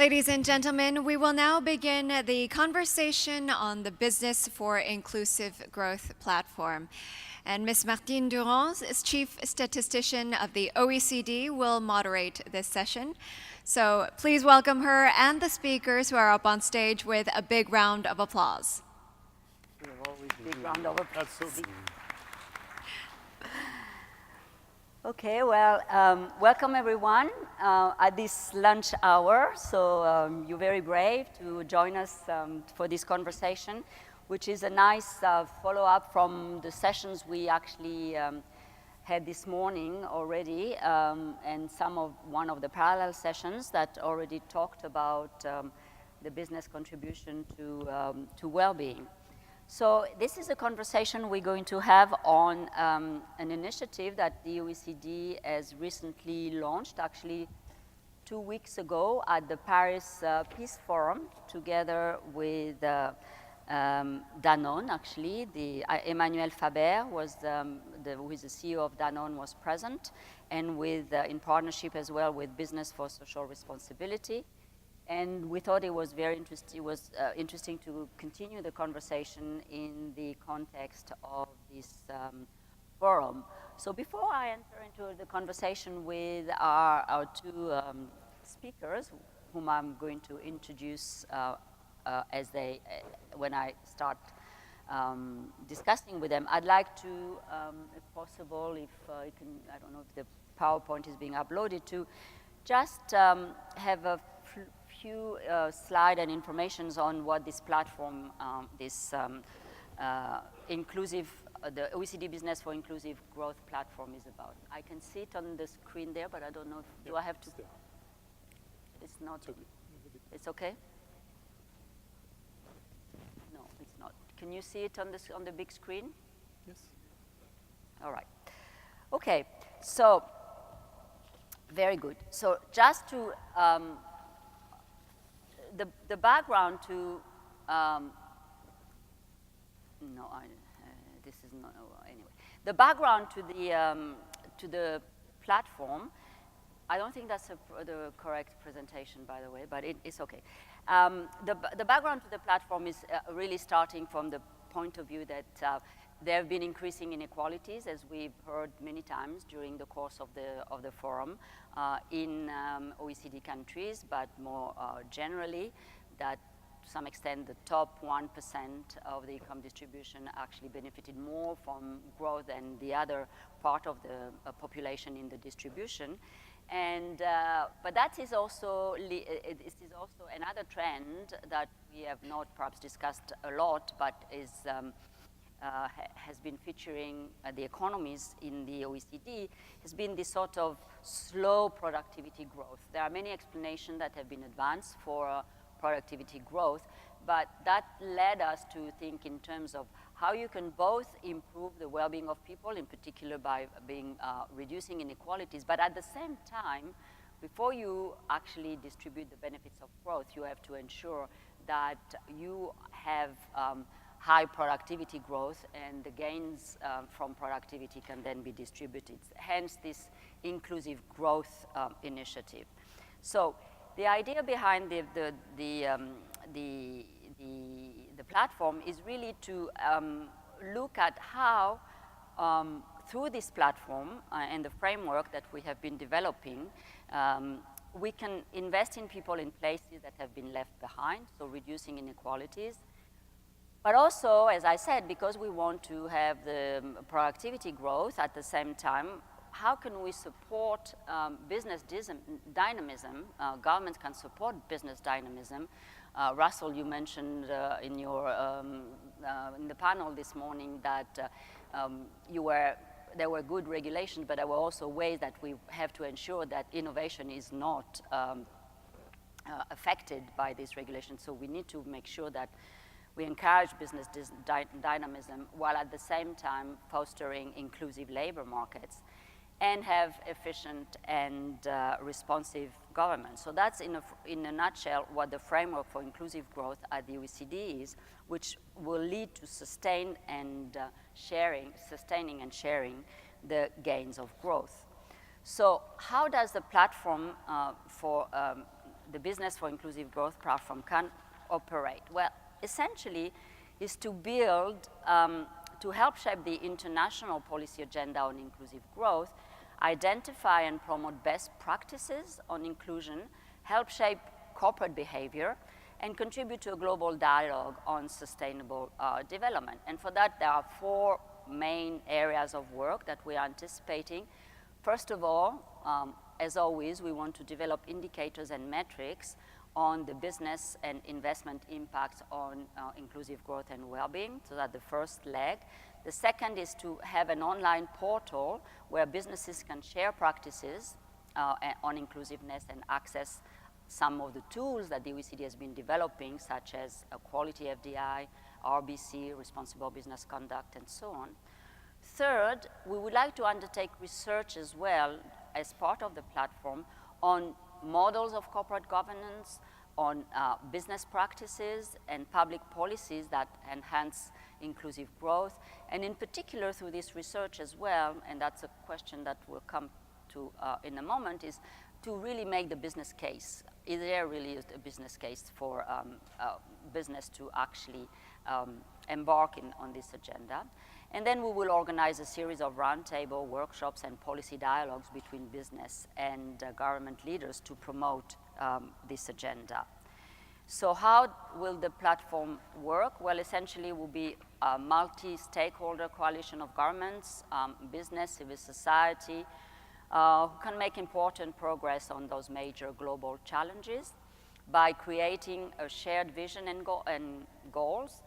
Ladies and gentlemen, we will now begin the conversation on the Business for Inclusive Growth platform. And Ms. Martine Durand, as Chief Statistician of the OECD, will moderate this session. So please welcome her and the speakers who are up on stage with a big round of applause. Big round of applause. Absolutely. Okay, well, welcome everyone at this lunch hour. So you're very brave to join us for this conversation, which is a nice follow-up from the sessions we actually had this morning already, and one of the parallel sessions that already talked about the business contribution to well-being. So this is a conversation we're going to have on an initiative that the OECD has recently launched, actually 2 weeks ago at the Paris Peace Forum, together with Danone, actually. Emmanuel Faber, who is the CEO of Danone, was present, and in partnership as well with Business for Social Responsibility. And we thought it was very interesting to continue the conversation in the context of this forum. So before I enter into the conversation with our two speakers, whom I'm going to introduce when I start discussing with them, I'd like to, if possible, I don't know if the PowerPoint is being uploaded, to just have a few slides and informations on what this platform, the OECD Business for Inclusive Growth platform is about. I can see it on the screen there, but I don't know if, do I have to? It's not, it's okay? No, it's not. Can you see it on the big screen? Yes. All right. Okay, so very good. So just to, the background to, this is not, anyway. The background to the platform, I don't think that's the correct presentation, by the way, but it's okay. The background to the platform is really starting from the point of view that there have been increasing inequalities, as we've heard many times during the course of the forum, in OECD countries, but more generally, that to some extent the top 1% of the income distribution actually benefited more from growth than the other part of the population in the distribution. And, but that is also, this is also another trend that we have not perhaps discussed a lot, but has been featuring the economies in the OECD, has been this sort of slow productivity growth. There are many explanations that have been advanced for productivity growth, but that led us to think in terms of how you can both improve the well-being of people, in particular by reducing inequalities, but at the same time, before you actually distribute the benefits of growth, you have to ensure that you have high productivity growth, and the gains from productivity can then be distributed. Hence this inclusive growth initiative. So the idea behind the platform is really to look at how, through this platform and the framework that we have been developing, we can invest in people in places that have been left behind, so reducing inequalities. But also, as I said, because we want to have the productivity growth at the same time, how can we support business dynamism? Governments can support business dynamism. Russell, you mentioned in the panel this morning that there were good regulations, but there were also ways that we have to ensure that innovation is not affected by this regulation. So we need to make sure that we encourage business dynamism while at the same time fostering inclusive labor markets and have efficient and responsive government. So that's in a nutshell what the framework for inclusive growth at the OECD is, which will lead to sustaining and sharing the gains of growth. So how does the platform for the Business for Inclusive Growth platform can operate? Well, essentially is to build, to help shape the international policy agenda on inclusive growth, identify and promote best practices on inclusion, help shape corporate behavior, and contribute to a global dialogue on sustainable development. And for that, there are 4 main areas of work that we are anticipating. First of all, as always, we want to develop indicators and metrics on the business and investment impacts on inclusive growth and well-being. So that's the first leg. The second is to have an online portal where businesses can share practices on inclusiveness and access some of the tools that the OECD has been developing, such as Quality FDI, RBC, Responsible Business Conduct, and so on. Third, we would like to undertake research as well as part of the platform on models of corporate governance, on business practices and public policies that enhance inclusive growth, and in particular through this research as well, and that's a question that we'll come to in a moment, is to really make the business case. Is there really a business case for business to actually embark on this agenda? And then we will organize a series of roundtable workshops and policy dialogues between business and government leaders to promote this agenda. So how will the platform work? Well, essentially it will be a multi-stakeholder coalition of governments, business, civil society, who can make important progress on those major global challenges by creating a shared vision and goals,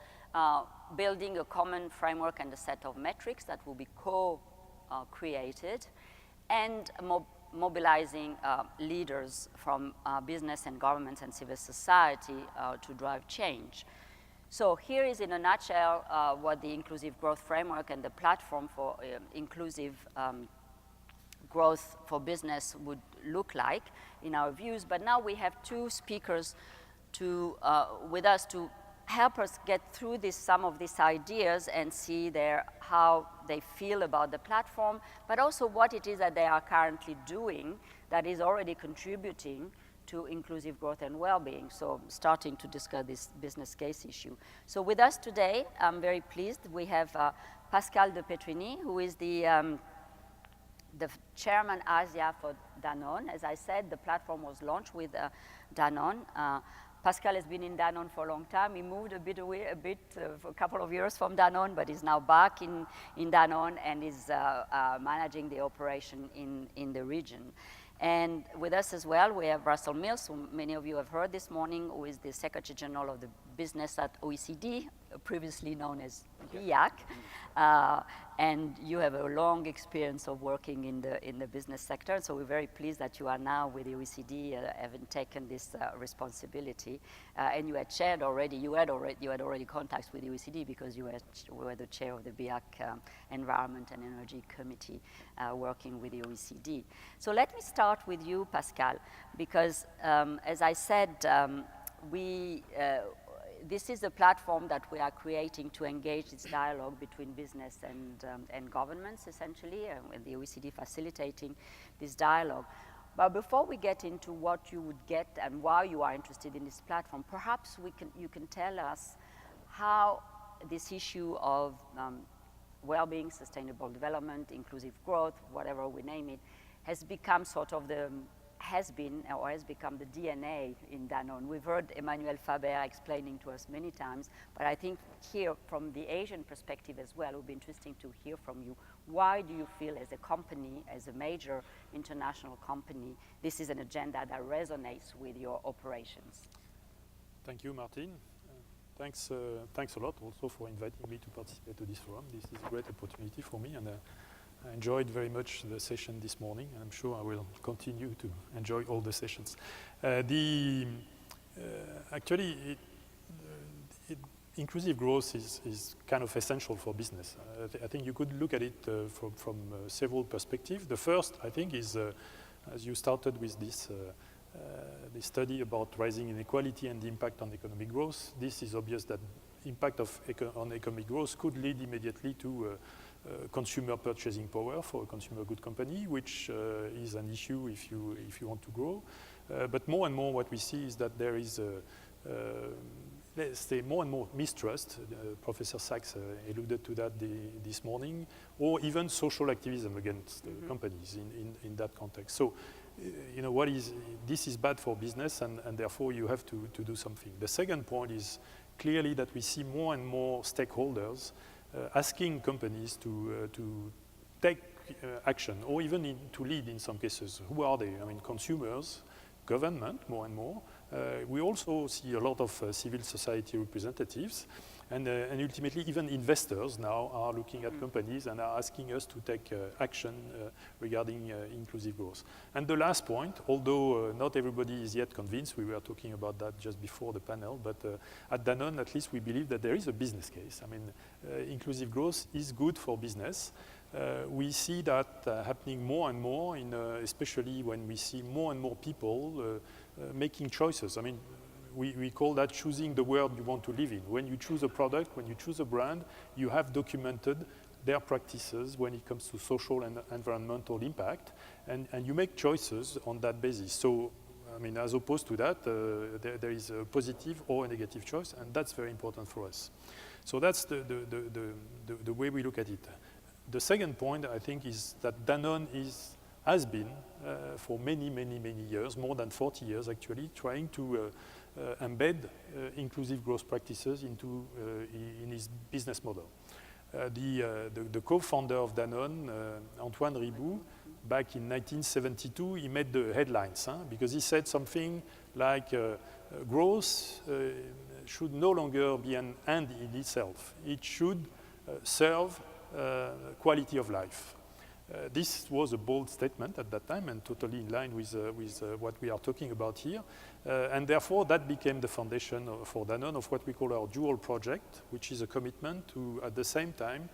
building a common framework and a set of metrics that will be co-created, and mobilizing leaders from business and governments and civil society to drive change. So here is in a nutshell what the Inclusive Growth Framework and the platform for inclusive growth for business would look like in our views. But now we have 2 speakers with us to help us get through some of these ideas and see how they feel about the platform, but also what it is that they are currently doing that is already contributing to inclusive growth and well-being. So starting to discuss this business case issue. So with us today, I'm very pleased, we have Pascal de Petrini, who is the chairman Asia for Danone. As I said, the platform was launched with Danone. Pascal has been in Danone for a long time. He moved a bit for a couple of years from Danone, but is now back in Danone and is managing the operation in the region. And with us as well, we have Russell Mills, who many of you have heard this morning, who is the Secretary General of the Business at OECD, previously known as BIAC. And you have a long experience of working in the business sector, so we're very pleased that you are now with the OECD, having taken this responsibility. And you had already contacts with the OECD because you were the chair of the BIAC Environment and Energy Committee, working with the OECD. So let me start with you, Pascal, because as I said, this is a platform that we are creating to engage this dialogue between business and governments, essentially, with the OECD facilitating this dialogue. But before we get into what you would get and why you are interested in this platform, perhaps you can tell us how this issue of well-being, sustainable development, inclusive growth, whatever we name it, has become has become the DNA in Danone. We've heard Emmanuel Faber explaining to us many times, but I think here from the Asian perspective as well, it would be interesting to hear from you. Why do you feel as a company, as a major international company, this is an agenda that resonates with your operations? Thank you, Martine. Thanks a lot also for inviting me to participate to this forum. This is a great opportunity for me, and I enjoyed very much the session this morning, and I'm sure I will continue to enjoy all the sessions. Inclusive growth is kind of essential for business. I think you could look at it from several perspectives. The first, I think, is as you started with this study about rising inequality and the impact on economic growth. This is obvious that impact on economic growth could lead immediately to consumer purchasing power for a consumer good company, which is an issue if you want to grow. But more and more what we see is that there is let's say more and more mistrust. Professor Sachs alluded to that this morning, or even social activism against companies in that context. So, you know, this is bad for business, and therefore you have to do something. The second point is clearly that we see more and more stakeholders asking companies to take action, or even to lead in some cases. Who are they? I mean, consumers, government, more and more. We also see a lot of civil society representatives, and ultimately even investors now are looking at companies and are asking us to take action regarding inclusive growth. And the last point, although not everybody is yet convinced, we were talking about that just before the panel, but at Danone at least we believe that there is a business case. I mean, inclusive growth is good for business. We see that happening more and more, especially when we see more and more people making choices. I mean, we call that choosing the world you want to live in. When you choose a product, when you choose a brand, you have documented their practices when it comes to social and environmental impact, and you make choices on that basis. So, I mean, as opposed to that, there is a positive or a negative choice, and that's very important for us. So that's the way we look at it. The second point, I think, is that Danone has been, for many, many, many years, more than 40 years actually, trying to embed inclusive growth practices in his business model. The co-founder of Danone, Antoine Riboud, back in 1972, he made the headlines, because he said something like, growth should no longer be an end in itself. It should serve quality of life. This was a bold statement at that time and totally in line with what we are talking about here. And therefore, that became the foundation for Danone of what we call our dual project, which is a commitment to, at the same time,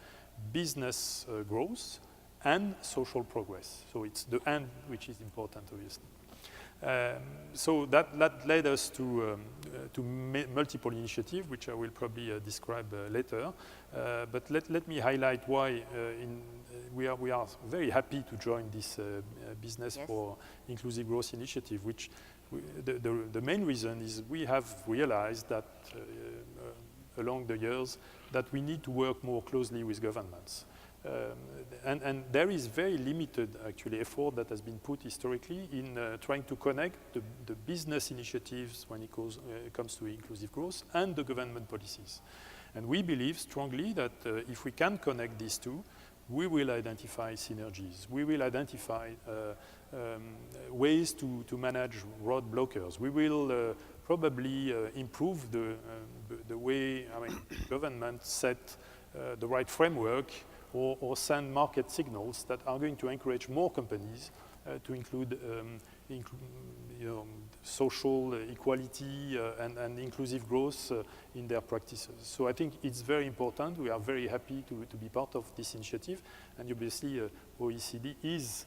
business growth and social progress. So it's the end which is important, obviously. So that led us to multiple initiatives, which I will probably describe later. But let me highlight why we are very happy to join this business for inclusive growth initiative, which the main reason is we have realized that along the years that we need to work more closely with governments. And there is very limited, actually, effort that has been put historically in trying to connect the business initiatives when it comes to inclusive growth and the government policies. And we believe strongly that if we can connect these two, we will identify synergies. We will identify ways to manage road blockers. We will probably improve the way government set the right framework or send market signals that are going to encourage more companies to include social equality and inclusive growth in their practices. So I think it's very important. We are very happy to be part of this initiative, and obviously OECD is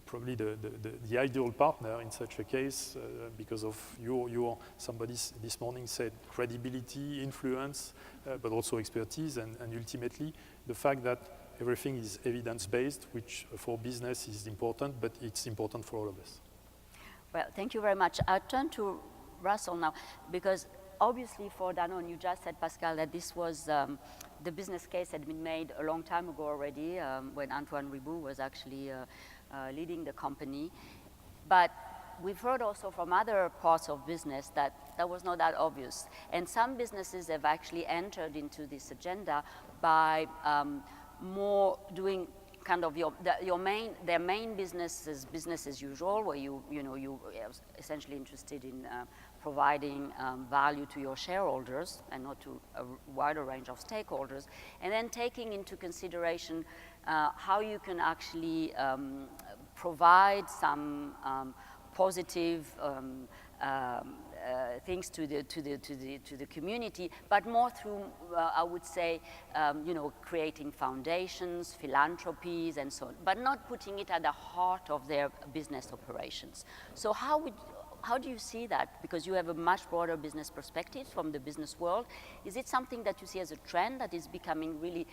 probably the ideal partner in such a case because of somebody this morning said credibility, influence, but also expertise, and ultimately the fact that everything is evidence-based, which for business is important, but it's important for all of us. Well, thank you very much. I'll turn to Russell now, because obviously for Danone, you just said, Pascal, that this was, the business case had been made a long time ago already, when Antoine Riboud was actually leading the company. But we've heard also from other parts of business that was not that obvious. And some businesses have actually entered into this agenda by more doing kind of their main business is business as usual, where you are essentially interested in providing value to your shareholders and not to a wider range of stakeholders, and then taking into consideration how you can actually provide some positive things to the community, but more through, I would say, creating foundations, philanthropies, and so on, but not putting it at the heart of their business operations. So how would how do you see that? Because you have a much broader business perspective from the business world. Is it something that you see as a trend that is becoming really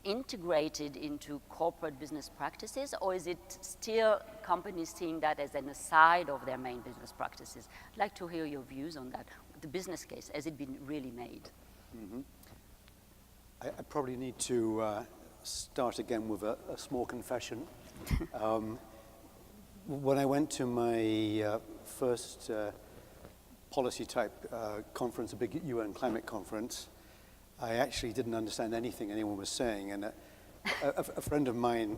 integrated into corporate business practices, or is it still companies seeing that as an aside of their main business practices? I'd like to hear your views on that. The business case, has it been really made? I probably need to start again with a small confession. When I went to my first policy type conference, a big UN climate conference, I actually didn't understand anything anyone was saying. And a friend of mine,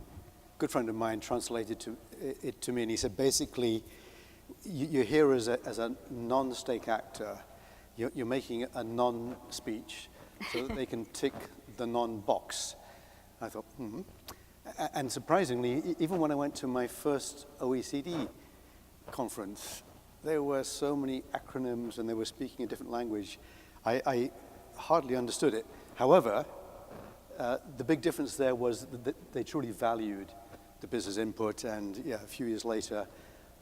good friend of mine, translated it to me, and he said, basically, you're here as a non-stake actor. You're making a non-speech so that they can tick the non-box. I thought, And surprisingly, even when I went to my first OECD conference, there were so many acronyms and they were speaking a different language. I hardly understood it. However, the big difference there was that they truly valued the business input, and a few years later,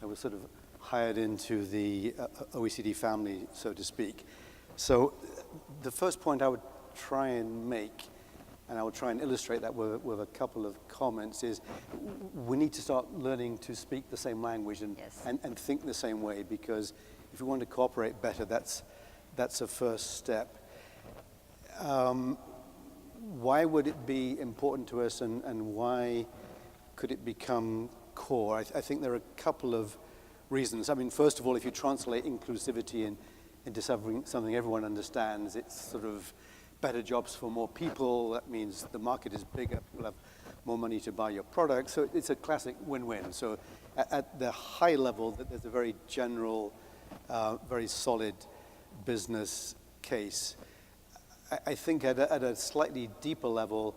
I was sort of hired into the OECD family, so to speak. So the first point I would try and make, and I will try and illustrate that with a couple of comments, is we need to start learning to speak the same language and think the same way, because if we want to cooperate better, that's a first step. Why would it be important to us, and why could it become core? I think there are a couple of reasons. I mean, first of all, if you translate inclusivity into something everyone understands, it's sort of better jobs for more people. That means the market is bigger, people have more money to buy your product. So it's a classic win-win. So at the high level, there's a very general, very solid business case. I think at a slightly deeper level,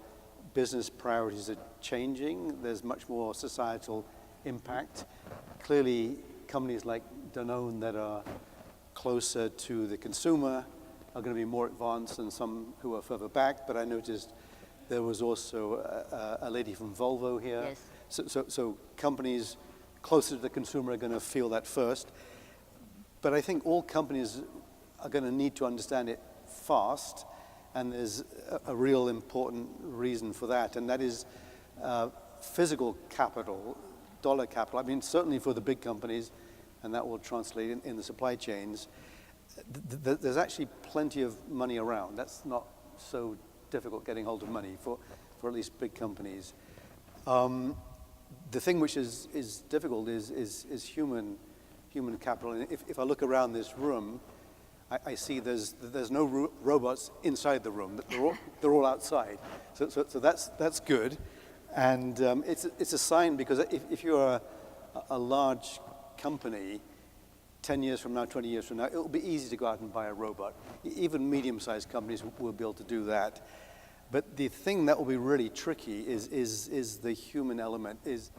business priorities are changing. There's much more societal impact. Clearly, companies like Danone that are closer to the consumer are going to be more advanced than some who are further back. But I noticed there was also a lady from Volvo here. Yes. So companies closer to the consumer are going to feel that first. But I think all companies are going to need to understand it fast. And there's a real important reason for that. And that is physical capital, dollar capital. I mean, certainly for the big companies, and that will translate in the supply chains, there's actually plenty of money around. That's not so difficult getting hold of money for at least big companies. The thing which is difficult is human capital. And if I look around this room, I see there's no robots inside the room. They're all outside. So that's good, and it's a sign, because if you're a large company, 10 years from now, 20 years from now, it'll be easy to go out and buy a robot. Even medium-sized companies will be able to do that. But the thing that will be really tricky is the human element, is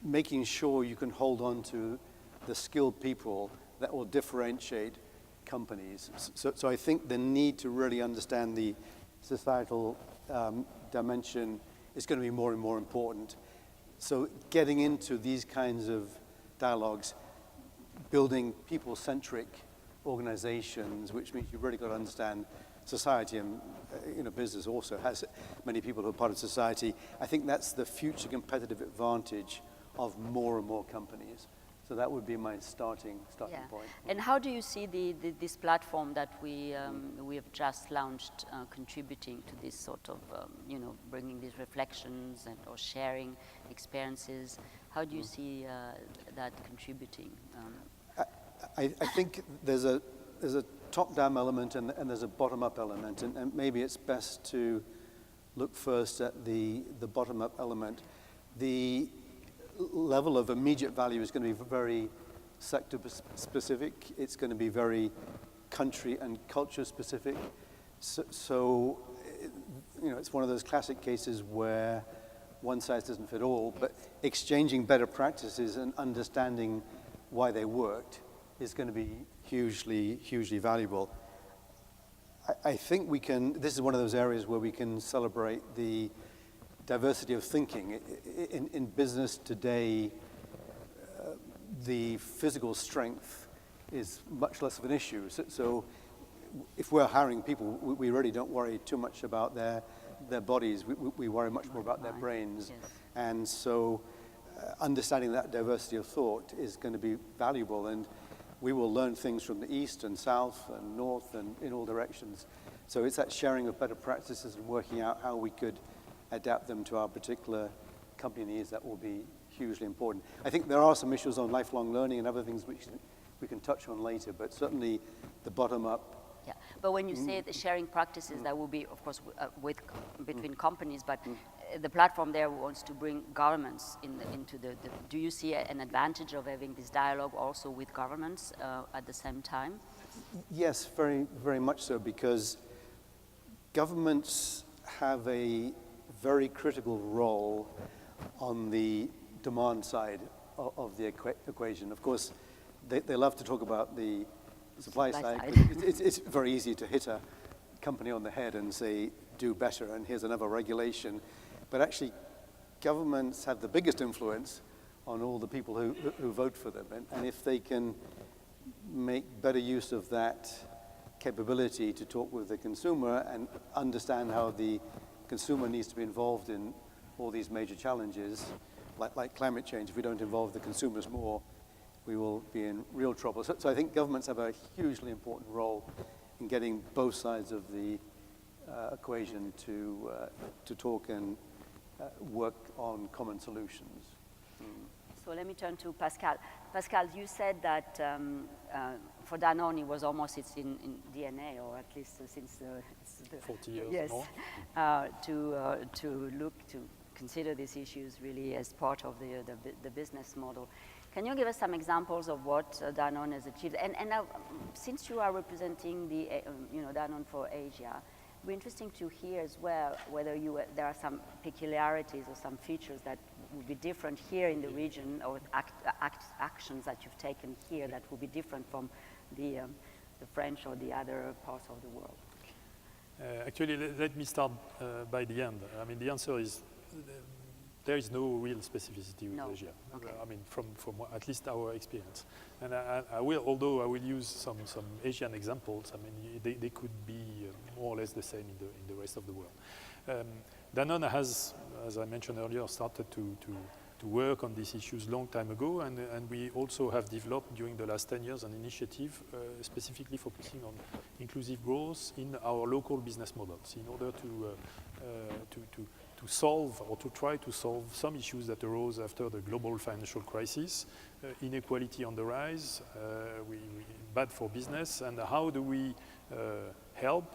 making sure you can hold on to the skilled people that will differentiate companies. So I think the need to really understand the societal dimension is going to be more and more important. So getting into these kinds of dialogues, building people-centric organizations, which means you've really got to understand society, and business also has many people who are part of society. I think that's the future competitive advantage of more and more companies. So that would be my starting point. And how do you see this platform that we have just launched contributing to this sort of, bringing these reflections or sharing experiences? How do you see that contributing? I think there's a top-down element and there's a bottom-up element, and maybe it's best to look first at the bottom-up element. The level of immediate value is going to be very sector-specific. It's going to be very country and culture-specific. So it's one of those classic cases where one size doesn't fit all, but exchanging better practices and understanding why they worked is going to be hugely, hugely valuable. I think this is one of those areas where we can celebrate the diversity of thinking. In business today, the physical strength is much less of an issue. So if we're hiring people, we really don't worry too much about their bodies. We worry much more about their brains. Yes. And so understanding that diversity of thought is going to be valuable. And we will learn things from the east and south and north and in all directions. So it's that sharing of better practices and working out how we could adapt them to our particular company needs that will be hugely important. I think there are some issues on lifelong learning and other things which we can touch on later, but certainly the bottom-up. Yeah, but when you say the sharing practices, that will be, of course, between companies, but the platform there wants to bring governments into the. Do you see an advantage of having this dialogue also with governments at the same time? Yes, very, very much so, because governments have a very critical role on the demand side of the equation. Of course, they love to talk about the supply side. It's very easy to hit a company on the head and say, do better, and here's another regulation. But actually, governments have the biggest influence on all the people who vote for them. And if they can make better use of that capability to talk with the consumer and understand how the consumer needs to be involved in all these major challenges, like climate change, if we don't involve the consumers more, we will be in real trouble. So I think governments have a hugely important role in getting both sides of the equation to talk and work on common solutions. So let me turn to Pascal. Pascal, you said that for Danone it was almost in DNA, or at least since the 40 years yes, more. to consider these issues really as part of the business model. Can you give us some examples of what Danone has achieved? And since you are representing the Danone for Asia, it would be interesting to hear as well whether there are some peculiarities or some features that would be different here in the region, or actions that you've taken here that would be different from the French or the other parts of the world. Actually, let me start by the end. I mean, the answer is there is no real specificity with Asia. Okay. I mean, from at least our experience. And I will, although I will use some Asian examples, I mean, they could be more or less the same in the rest of the world. Danone has, as I mentioned earlier, started to work on these issues long time ago, and we also have developed during the last 10 years an initiative specifically focusing on inclusive growth in our local business models in order to solve or to try to solve some issues that arose after the global financial crisis, inequality on the rise, bad for business, and how do we help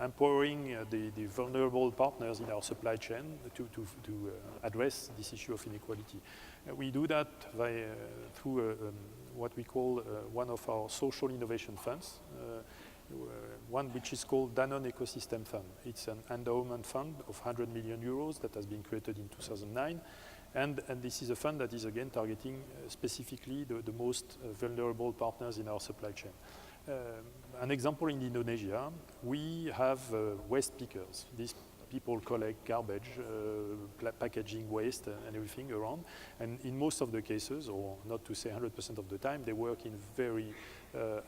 empowering the vulnerable partners in our supply chain to address this issue of inequality. We do that through what we call one of our social innovation funds, one which is called Danone Ecosystem Fund. It's an endowment fund of 100 million euros that has been created in 2009. And this is a fund that is again targeting specifically the most vulnerable partners in our supply chain. An example in Indonesia, we have waste pickers. These people collect garbage, packaging waste and everything around. And in most of the cases, or not to say 100% of the time, they work in very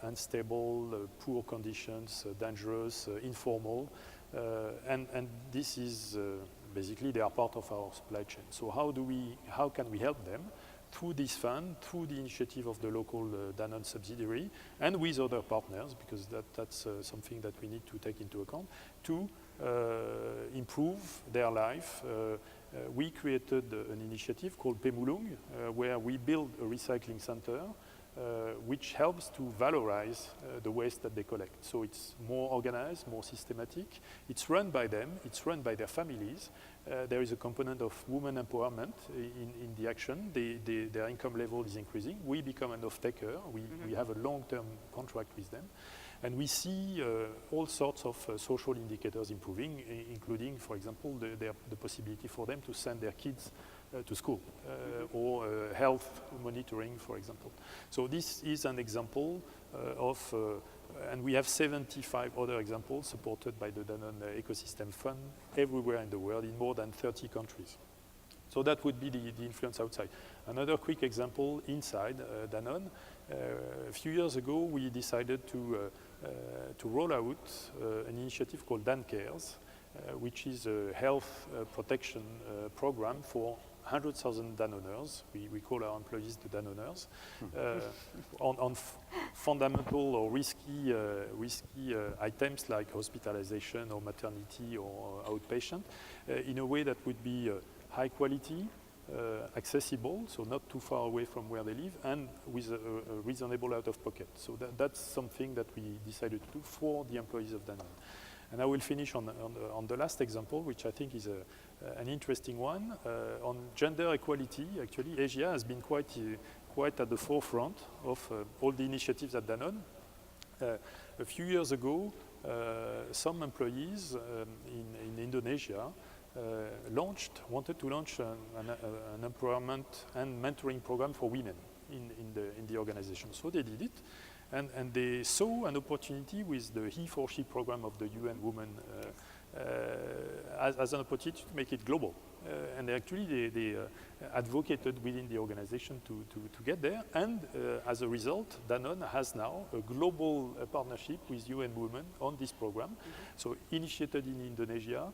unstable, poor conditions, dangerous, informal. And this is basically they are part of our supply chain. So how can we help them? Through this fund, through the initiative of the local Danone subsidiary, and with other partners, because that's something that we need to take into account, to improve their life. We created an initiative called Pemulung, where we build a recycling center which helps to valorize the waste that they collect. So it's more organized, more systematic. It's run by them, it's run by their families. There is a component of women empowerment in the action. Their income level is increasing. We become an off-taker. We have a long-term contract with them. And we see all sorts of social indicators improving, including, for example, the possibility for them to send their kids to school, or health monitoring, for example. So this is an example of, and we have 75 other examples supported by the Danone Ecosystem Fund everywhere in the world, in more than 30 countries. So that would be the influence outside. Another quick example inside Danone. A few years ago, we decided to roll out an initiative called Dan Cares, which is a health protection program for 100,000 Danoners. We call our employees the Danoners, on fundamental or risky items like hospitalization or maternity or outpatient, in a way that would be high quality, accessible, so not too far away from where they live, and with a reasonable out-of-pocket. So that's something that we decided to do for the employees of Danone. And I will finish on the last example, which I think is an interesting one. On gender equality, actually, Asia has been quite at the forefront of all the initiatives at Danone. A few years ago, some employees in Indonesia wanted to launch an empowerment and mentoring program for women in the organization. So they did it, and they saw an opportunity with the He4She program of the UN Women as an opportunity to make it global. And actually they advocated within the organization to get there, and as a result, Danone has now a global partnership with UN Women on this program. So initiated in Indonesia,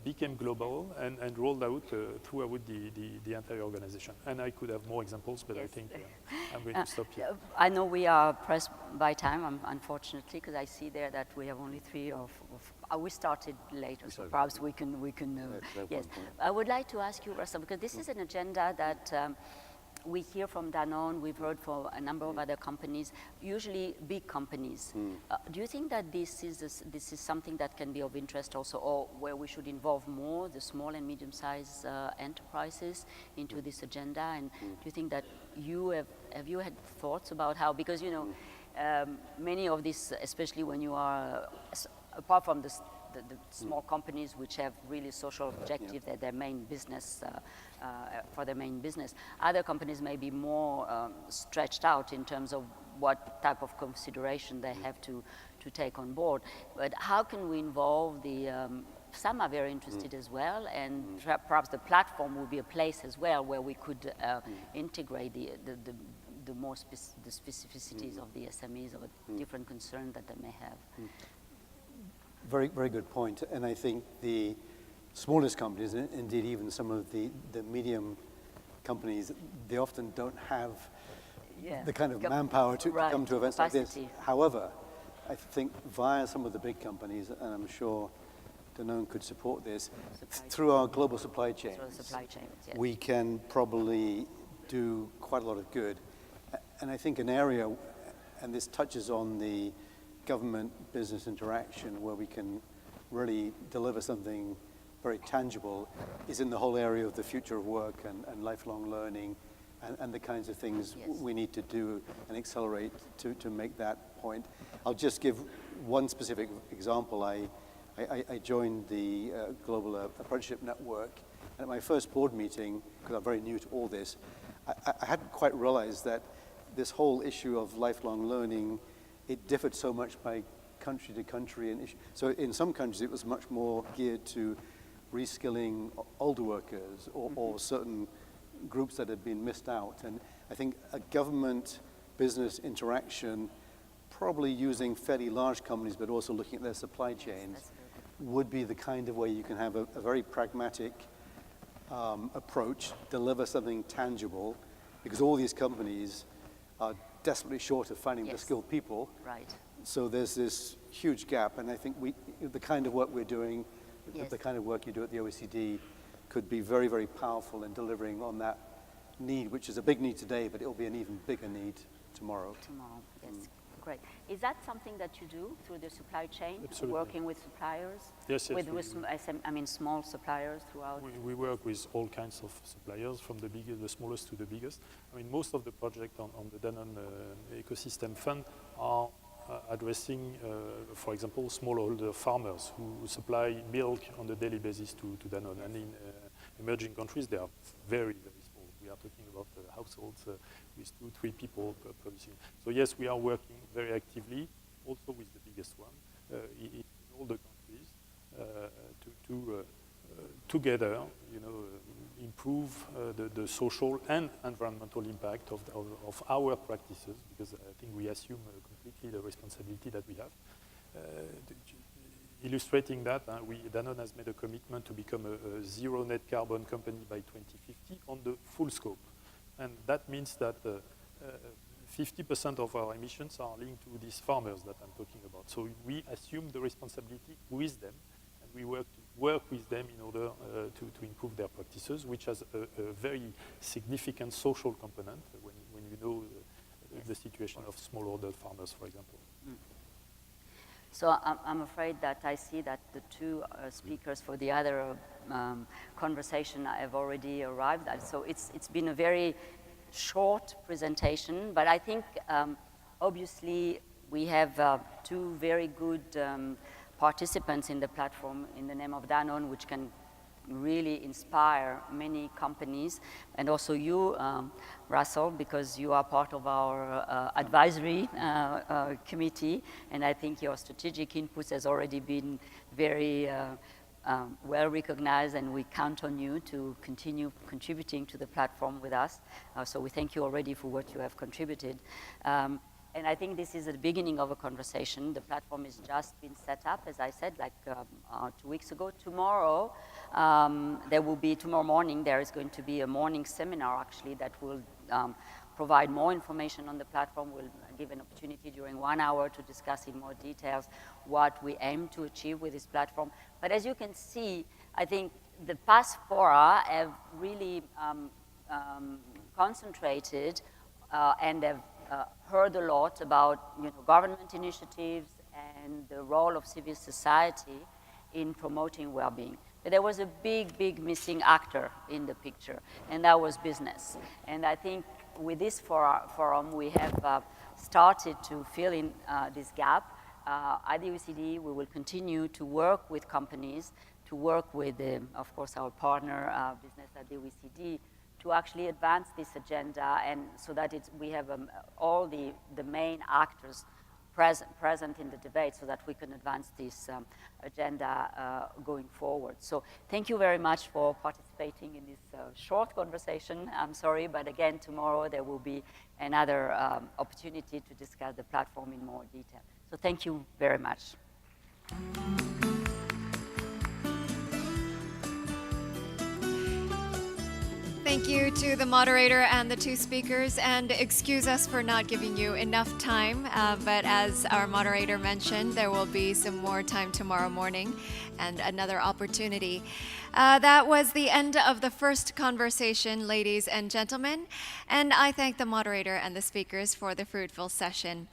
became global and rolled out throughout the entire organization. And I could have more examples, but yes. I think I'm going to stop here. I know we are pressed by time, unfortunately, because I see there that we have only 3 we started later, so perhaps we can yes. I would like to ask you, Russell, because this is an agenda that we hear from Danone, we've heard from a number of other companies, usually big companies. Do you think that this is something that can be of interest also, or where we should involve more the small and medium-sized enterprises into this agenda? And do you think that have you had thoughts about how, because many of these, especially when you are, apart from the small companies which have really social objectives, that their main business, for their main business. Other companies may be more stretched out in terms of what type of consideration they have to take on board. But how can we involve some are very interested as well, and perhaps the platform will be a place as well where we could integrate the more the specificities of the SMEs or different concerns that they may have. Very, very good point. And I think the smallest companies, indeed even some of the medium companies, they often don't have the kind of manpower to come to events like this. However, I think via some of the big companies, and I'm sure Danone could support this, through our global supply chains, yes. We can probably do quite a lot of good. And I think an area, and this touches on the government-business interaction where we can really deliver something very tangible, is in the whole area of the future of work and lifelong learning and the kinds of things we need to do and accelerate to make that point. I'll just give one specific example. I joined the Global Apprenticeship Network, and at my first board meeting, because I'm very new to all this, I hadn't quite realized that this whole issue of lifelong learning, it differed so much by country to country. And so in some countries, it was much more geared to reskilling older workers or certain groups that had been missed out. And I think a government-business interaction, probably using fairly large companies, but also looking at their supply chains, would be the kind of way you can have a very pragmatic approach, deliver something tangible, because all these companies are desperately short of finding the skilled people. Right. So there's this huge gap, and I think the kind of work we're doing, the kind of work you do at the OECD, could be very, very powerful in delivering on that need, which is a big need today, but it'll be an even bigger need tomorrow. Yes. Great. Is that something that you do through the supply chain? Absolutely. Working with suppliers? Yes. With small suppliers throughout? We work with all kinds of suppliers, from the smallest to the biggest. I mean, most of the projects on the Danone Ecosystem Fund are addressing, for example, smallholder farmers who supply milk on a daily basis to Danone. And in emerging countries, they are very, very small. We are talking about households with 2-3 people producing. So yes, we are working very actively, also with the biggest one, in all the countries, to together, improve the social and environmental impact of our practices, because I think we assume completely the responsibility that we have. Illustrating that, Danone has made a commitment to become a zero net carbon company by 2050 on the full scope. And that means that 50% of our emissions are linked to these farmers that I'm talking about. So we assume the responsibility with them, and we work with them in order to improve their practices, which has a very significant social component when you know the situation of smallholder farmers, for example. So I'm afraid that I see that the two speakers for the other conversation have already arrived. So it's been a very short presentation, but I think obviously we have two very good participants in the platform in the name of Danone, which can really inspire many companies, and also you, Russell, because you are part of our advisory committee, and I think your strategic inputs has already been very well recognized, and we count on you to continue contributing to the platform with us. So we thank you already for what you have contributed. And I think this is the beginning of a conversation. The platform has just been set up, as I said, like 2 weeks ago. Tomorrow, tomorrow morning, there is going to be a morning seminar, actually, that will provide more information on the platform. We'll give an opportunity during 1 hour to discuss in more details what we aim to achieve with this platform. But as you can see, I think the past fora have really concentrated and have heard a lot about government initiatives and the role of civil society in promoting well-being. But there was a big missing actor in the picture, and that was business. And I think with this forum, we have started to fill in this gap. At the OECD, we will continue to work with companies, to work with, of course, our partner business at the OECD, to actually advance this agenda, and so that we have all the main actors present in the debate, so that we can advance this agenda going forward. So thank you very much for participating in this short conversation. I'm sorry, but again, tomorrow there will be another opportunity to discuss the platform in more detail. So thank you very much. Thank you to the moderator and the two speakers, and excuse us for not giving you enough time, but as our moderator mentioned, there will be some more time tomorrow morning and another opportunity. That was the end of the first conversation, ladies and gentlemen, and I thank the moderator and the speakers for the fruitful session.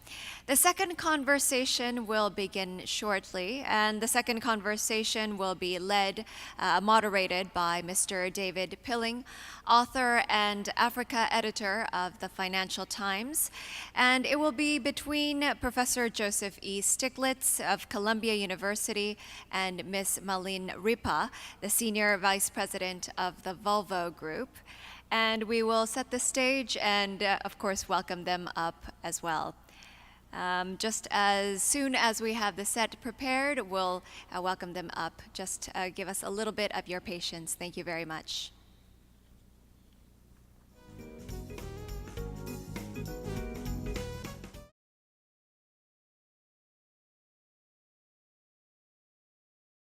The second conversation will begin shortly, and the second conversation will be moderated by Mr. David Pilling, author and Africa editor of the Financial Times, and it will be between Professor Joseph E. Stiglitz of Columbia University and Ms. Malin Ripa, the Senior Vice President of the Volvo Group. And we will set the stage and, of course, welcome them up as well. Just as soon as we have the set prepared, we'll welcome them up. Just give us a little bit of your patience. Thank you very much.